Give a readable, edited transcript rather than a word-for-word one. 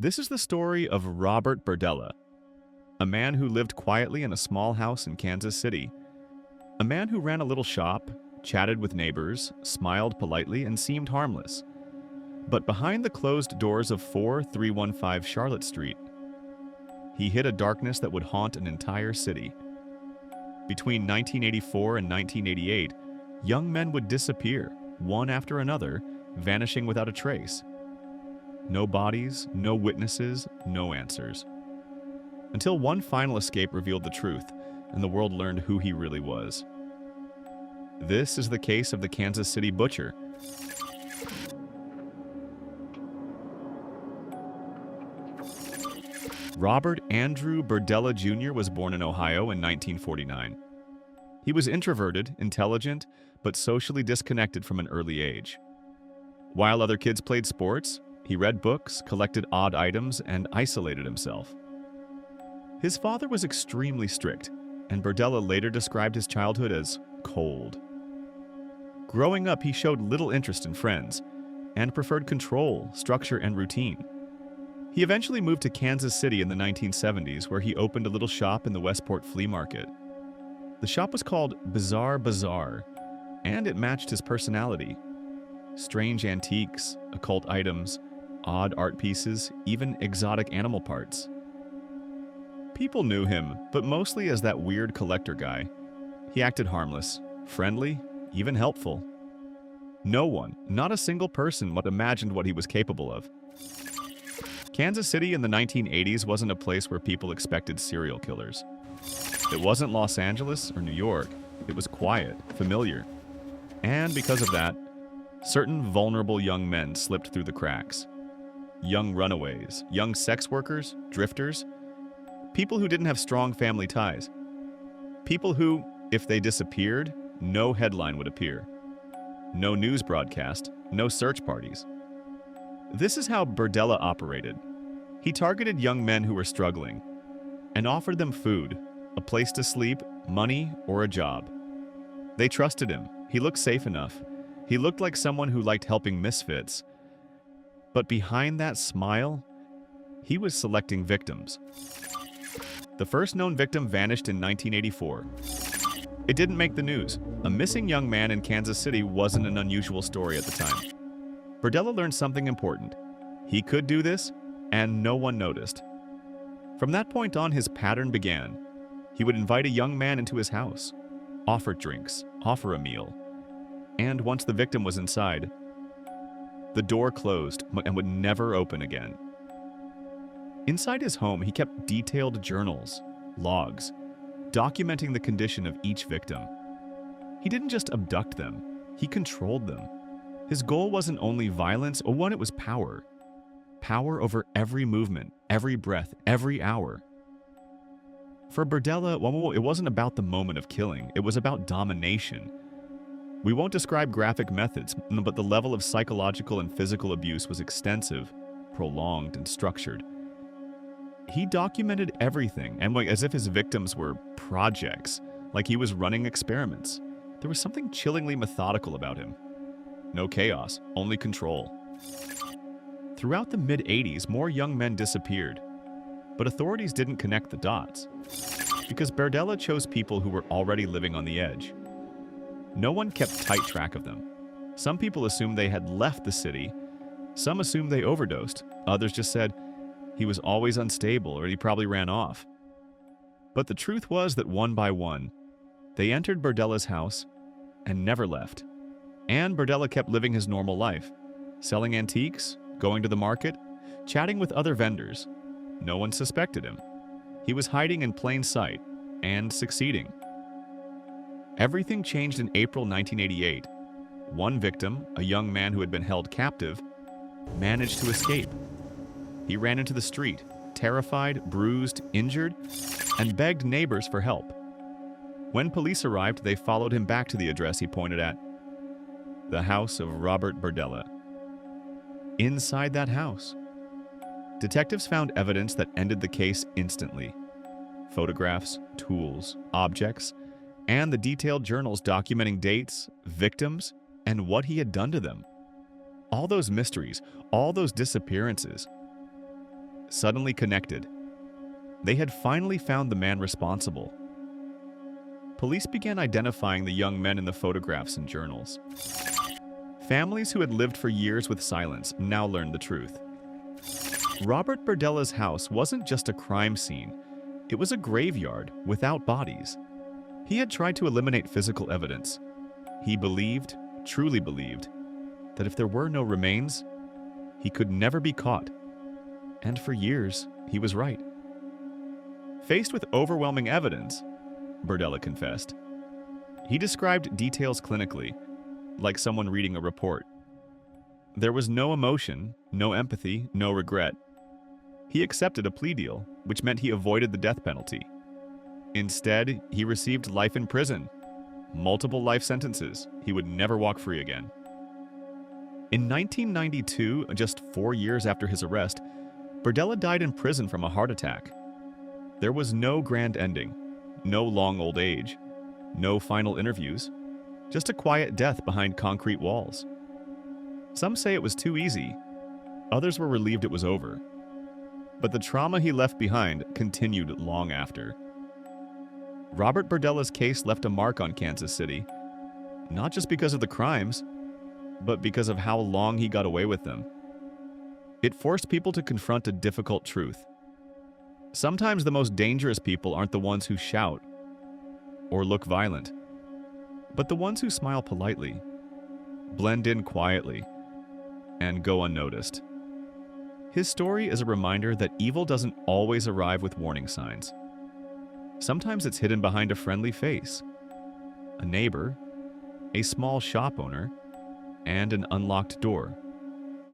This is the story of Robert Berdella, a man who lived quietly in a small house in Kansas City. A man who ran a little shop, chatted with neighbors, smiled politely, and seemed harmless. But behind the closed doors of 4315 Charlotte Street, he hid a darkness that would haunt an entire city. Between 1984 and 1988, young men would disappear, one after another, vanishing without a trace. No bodies, no witnesses, no answers. Until one final escape revealed the truth, and the world learned who he really was. This is the case of the Kansas City Butcher. Robert Andrew Berdella Jr. was born in Ohio in 1949. He was introverted, intelligent, but socially disconnected from an early age. While other kids played sports, he read books, collected odd items, and isolated himself. His father was extremely strict, and Berdella later described his childhood as cold. Growing up, he showed little interest in friends and preferred control, structure, and routine. He eventually moved to Kansas City in the 1970s, where he opened a little shop in the Westport Flea Market. The shop was called Bizarre Bazaar, and it matched his personality. Strange antiques, occult items, odd art pieces, even exotic animal parts. People knew him, but mostly as that weird collector guy. He acted harmless, friendly, even helpful. No one, not a single person, would imagined what he was capable of. Kansas City in the 1980s wasn't a place where people expected serial killers. It wasn't Los Angeles or New York. It was quiet, familiar. And because of that, certain vulnerable young men slipped through the cracks. Young runaways, young sex workers, drifters, people who didn't have strong family ties. People who, if they disappeared, no headline would appear. No news broadcast, no search parties. This is how Berdella operated. He targeted young men who were struggling and offered them food, a place to sleep, money, or a job. They trusted him. He looked safe enough. He looked like someone who liked helping misfits. But behind that smile, he was selecting victims. The first known victim vanished in 1984. It didn't make the news. A missing young man in Kansas City wasn't an unusual story at the time. Berdella learned something important. He could do this, and no one noticed. From that point on, his pattern began. He would invite a young man into his house, offer drinks, offer a meal, and once the victim was inside, the door closed and would never open again. Inside his home, he kept detailed journals, logs, documenting the condition of each victim. He didn't just abduct them, he controlled them. His goal wasn't only violence, it was power. Power over every movement, every breath, every hour. For Berdella, it wasn't about the moment of killing, it was about domination. We won't describe graphic methods, but the level of psychological and physical abuse was extensive, prolonged, and structured. He documented everything, and as if his victims were projects, like he was running experiments. There was something chillingly methodical about him. No chaos, only control. Throughout the mid-80s, more young men disappeared, but authorities didn't connect the dots, because Berdella chose people who were already living on the edge. No one kept tight track of them. Some people assumed they had left the city, some assumed they overdosed, others just said he was always unstable or he probably ran off. But the truth was that one by one, they entered Berdella's house and never left. And Berdella kept living his normal life, selling antiques, going to the market, chatting with other vendors. No one suspected him. He was hiding in plain sight and succeeding. Everything changed in April 1988. One victim, a young man who had been held captive, managed to escape. He ran into the street, terrified, bruised, injured, and begged neighbors for help. When police arrived, they followed him back to the address he pointed at, the house of Robert Berdella. Inside that house, detectives found evidence that ended the case instantly. Photographs, tools, objects, and the detailed journals documenting dates, victims, and what he had done to them. All those mysteries, all those disappearances. suddenly connected. They had finally found the man responsible. Police began identifying the young men in the photographs and journals. Families who had lived for years with silence now learned the truth. Robert Berdella's house wasn't just a crime scene. It was a graveyard without bodies. He had tried to eliminate physical evidence. He believed, truly believed, that if there were no remains, he could never be caught. And for years, he was right. Faced with overwhelming evidence, Berdella confessed. He described details clinically, like someone reading a report. There was no emotion, no empathy, no regret. He accepted a plea deal, which meant he avoided the death penalty. Instead, he received life in prison, multiple life sentences. He would never walk free again. In 1992, just 4 years after his arrest, Berdella died in prison from a heart attack. There was no grand ending, no long old age, no final interviews, just a quiet death behind concrete walls. Some say it was too easy, others were relieved it was over. But the trauma he left behind continued long after. Robert Berdella's case left a mark on Kansas City, not just because of the crimes, but because of how long he got away with them. It forced people to confront a difficult truth. Sometimes the most dangerous people aren't the ones who shout or look violent, but the ones who smile politely, blend in quietly, and go unnoticed. His story is a reminder that evil doesn't always arrive with warning signs. Sometimes it's hidden behind a friendly face, a neighbor, a small shop owner, and an unlocked door.